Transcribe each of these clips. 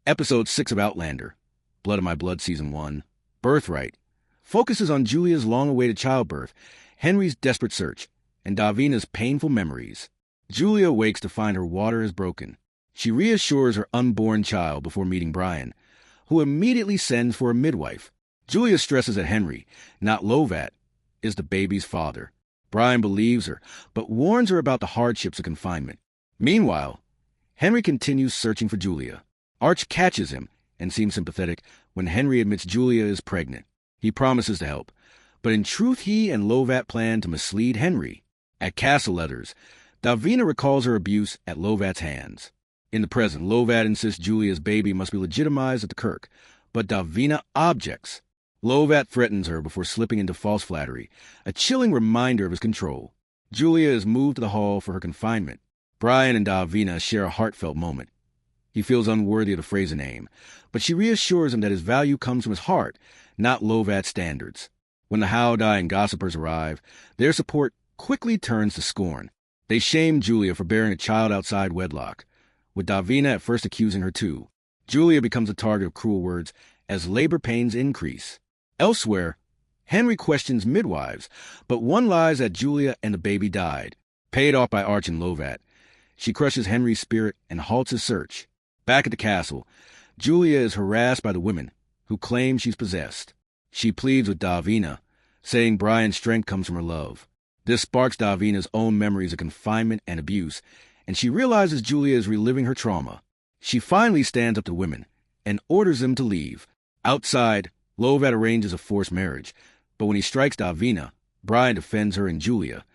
Episode 6 of Outlander, Blood of My Blood Season 1, Birthright, focuses on Julia's long-awaited childbirth, Henry's desperate search, and Davina's painful memories. Julia wakes to find her water is broken. She reassures her unborn child before meeting Brian, who immediately sends for a midwife. Julia stresses that Henry, not Lovat, is the baby's father. Brian believes her, but warns her about the hardships of confinement. Meanwhile, Henry continues searching for Julia. Arch catches him and seems sympathetic when Henry admits Julia is pregnant. He promises to help, but in truth he and Lovat plan to mislead Henry. At Castle Letters, Davina recalls her abuse at Lovat's hands. In the present, Lovat insists Julia's baby must be legitimized at the kirk, but Davina objects. Lovat threatens her before slipping into false flattery, a chilling reminder of his control. Julia is moved to the hall for her confinement. Brian and Davina share a heartfelt moment. He feels unworthy of the Fraser name, but she reassures him that his value comes from his heart, not Lovat's standards. When the Howdye and gossipers arrive, their support quickly turns to scorn. They shame Julia for bearing a child outside wedlock, with Davina at first accusing her too. Julia becomes a target of cruel words as labor pains increase. Elsewhere, Henry questions midwives, but one lies that Julia and the baby died. Paid off by Arch and Lovat, she crushes Henry's spirit and halts his search. Back at the castle, Julia is harassed by the women, who claim she's possessed. She pleads with Davina, saying Brian's strength comes from her love. This sparks Davina's own memories of confinement and abuse, and she realizes Julia is reliving her trauma. She finally stands up to women and orders them to leave. Outside, Lovat arranges a forced marriage, but when he strikes Davina, Brian defends her and Julia,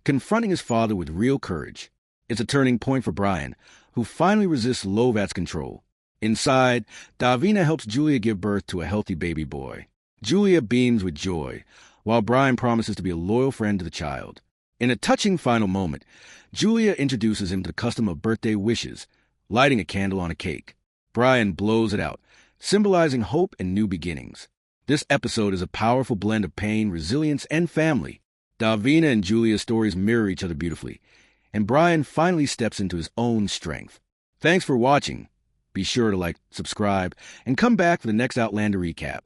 confronting his father with real courage. It's a turning point for Brian, who finally resists Lovat's control. Inside, Davina helps Julia give birth to a healthy baby boy. Julia beams with joy, while Brian promises to be a loyal friend to the child. In a touching final moment, Julia introduces him to the custom of birthday wishes, lighting a candle on a cake. Brian blows it out, symbolizing hope and new beginnings. This episode is a powerful blend of pain, resilience, and family. Davina and Julia's stories mirror each other beautifully, and Brian finally steps into his own strength. Thanks for watching. Be sure to like, subscribe, and come back for the next Outlander recap.